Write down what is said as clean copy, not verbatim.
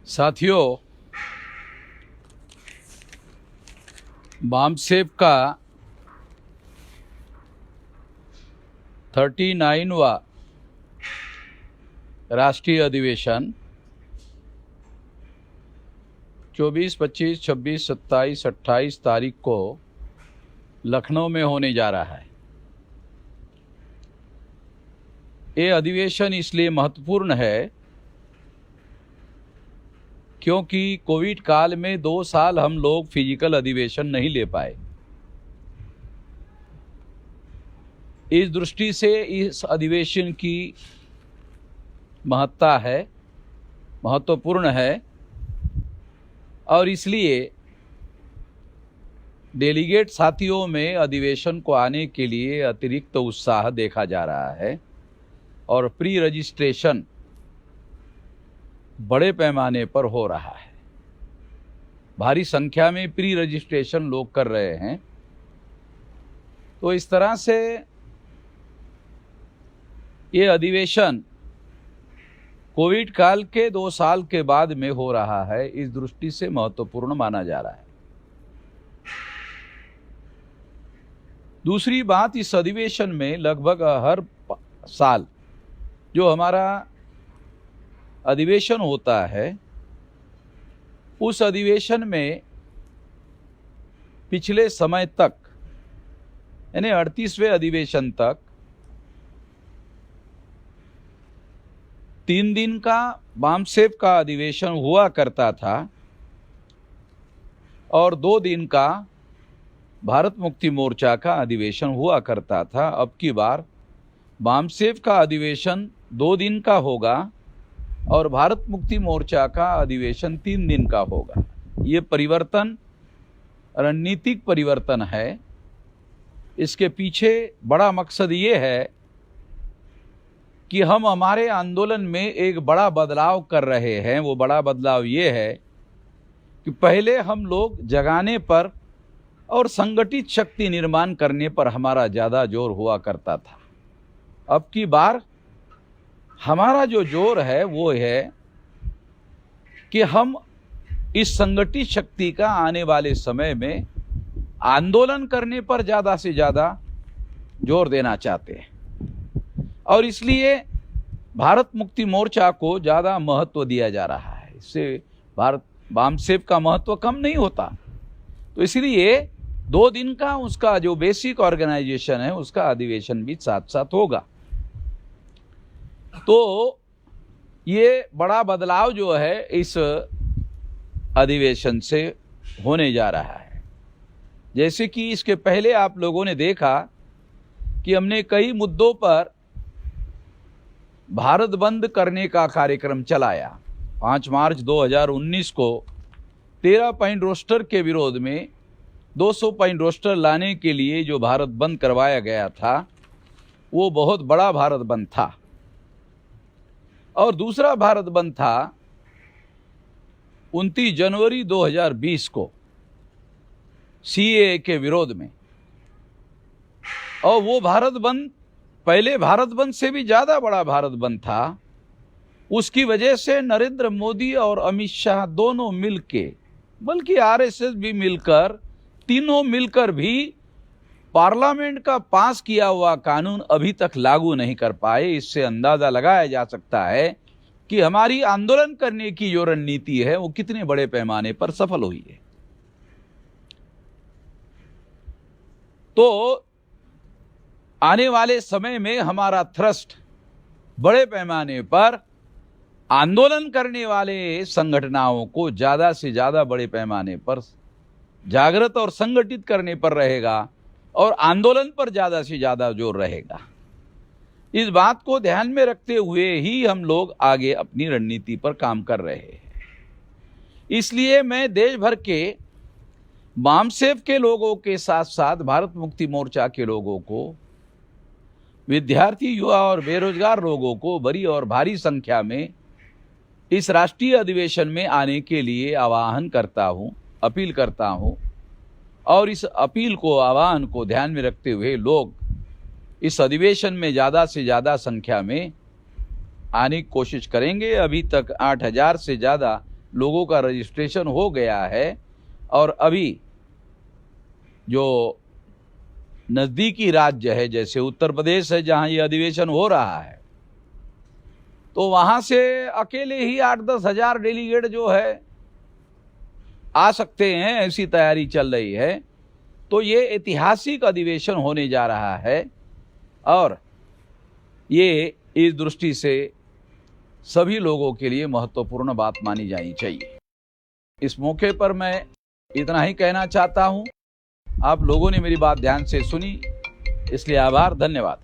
साथियों, बामसेफ का 39वां राष्ट्रीय अधिवेशन 24, 25, 26, 27, 28 तारीख को लखनऊ में होने जा रहा है। ये अधिवेशन इसलिए महत्वपूर्ण है क्योंकि कोविड काल में 2 साल हम लोग फिजिकल अधिवेशन नहीं ले पाए। इस दृष्टि से इस अधिवेशन की महत्ता है, महत्वपूर्ण है और इसलिए डेलीगेट साथियों में अधिवेशन को आने के लिए अतिरिक्त उत्साह देखा जा रहा है और प्री रजिस्ट्रेशन बड़े पैमाने पर हो रहा है। भारी संख्या में प्री रजिस्ट्रेशन लोग कर रहे हैं। तो इस तरह से ये अधिवेशन कोविड काल के 2 साल के बाद में हो रहा है, इस दृष्टि से महत्वपूर्ण माना जा रहा है। दूसरी बात, इस अधिवेशन में लगभग हर साल जो हमारा अधिवेशन होता है, उस अधिवेशन में पिछले समय तक यानी 38वें अधिवेशन तक 3 दिन का बामसेफ का अधिवेशन हुआ करता था और 2 दिन का भारत मुक्ति मोर्चा का अधिवेशन हुआ करता था। अब की बार बामसेफ का अधिवेशन 2 दिन का होगा और भारत मुक्ति मोर्चा का अधिवेशन 3 दिन का होगा। ये परिवर्तन रणनीतिक परिवर्तन है। इसके पीछे बड़ा मकसद ये है कि हम हमारे आंदोलन में एक बड़ा बदलाव कर रहे हैं। वो बड़ा बदलाव ये है कि पहले हम लोग जगाने पर और संगठित शक्ति निर्माण करने पर हमारा ज़्यादा जोर हुआ करता था। अब की बार हमारा जो जोर है वो है कि हम इस संगठित शक्ति का आने वाले समय में आंदोलन करने पर ज़्यादा से ज़्यादा जोर देना चाहते हैं और इसलिए भारत मुक्ति मोर्चा को ज़्यादा महत्व दिया जा रहा है। इससे भारत बामसेफ का महत्व कम नहीं होता। तो इसलिए 2 दिन का उसका जो बेसिक ऑर्गेनाइजेशन है उसका अधिवेशन भी साथ साथ होगा। तो ये बड़ा बदलाव जो है इस अधिवेशन से होने जा रहा है। जैसे कि इसके पहले आप लोगों ने देखा कि हमने कई मुद्दों पर भारत बंद करने का कार्यक्रम चलाया। 5 मार्च 2019 को 13 पॉइंट रोस्टर के विरोध में 200 पॉइंट रोस्टर लाने के लिए जो भारत बंद करवाया गया था वो बहुत बड़ा भारत बंद था। और दूसरा भारत बंद था 29 जनवरी 2020 को सीएए के विरोध में। और वो भारत बंद पहले भारत बंद से भी ज़्यादा बड़ा भारत बंद था। उसकी वजह से नरेंद्र मोदी और अमित शाह दोनों मिलके, बल्कि आरएसएस भी मिलकर, तीनों मिलकर भी पार्लियामेंट का पास किया हुआ कानून अभी तक लागू नहीं कर पाए। इससे अंदाजा लगाया जा सकता है कि हमारी आंदोलन करने की जो रणनीति है वो कितने बड़े पैमाने पर सफल हुई है। तो आने वाले समय में हमारा थ्रस्ट बड़े पैमाने पर आंदोलन करने वाले संगठनों को ज़्यादा से ज़्यादा बड़े पैमाने पर जागृत और संगठित करने पर रहेगा और आंदोलन पर ज़्यादा से ज़्यादा जोर रहेगा। इस बात को ध्यान में रखते हुए ही हम लोग आगे अपनी रणनीति पर काम कर रहे हैं। इसलिए मैं देश भर के बामसेफ के लोगों के साथ साथ भारत मुक्ति मोर्चा के लोगों को, विद्यार्थी, युवा और बेरोजगार लोगों को बड़ी और भारी संख्या में इस राष्ट्रीय अधिवेशन में आने के लिए आह्वान करता हूँ, अपील करता हूँ। और इस अपील को, आह्वान को ध्यान में रखते हुए लोग इस अधिवेशन में ज़्यादा से ज़्यादा संख्या में आने की कोशिश करेंगे। अभी तक 8000 से ज़्यादा लोगों का रजिस्ट्रेशन हो गया है और अभी जो नज़दीकी राज्य है जैसे उत्तर प्रदेश है जहां ये अधिवेशन हो रहा है, तो वहां से अकेले ही 8-10 हजार डेलीगेट जो है आ सकते हैं, ऐसी तैयारी चल रही है। तो ये ऐतिहासिक अधिवेशन होने जा रहा है और ये इस दृष्टि से सभी लोगों के लिए महत्वपूर्ण बात मानी जानी चाहिए। इस मौके पर मैं इतना ही कहना चाहता हूं। आप लोगों ने मेरी बात ध्यान से सुनी, इसलिए आभार, धन्यवाद।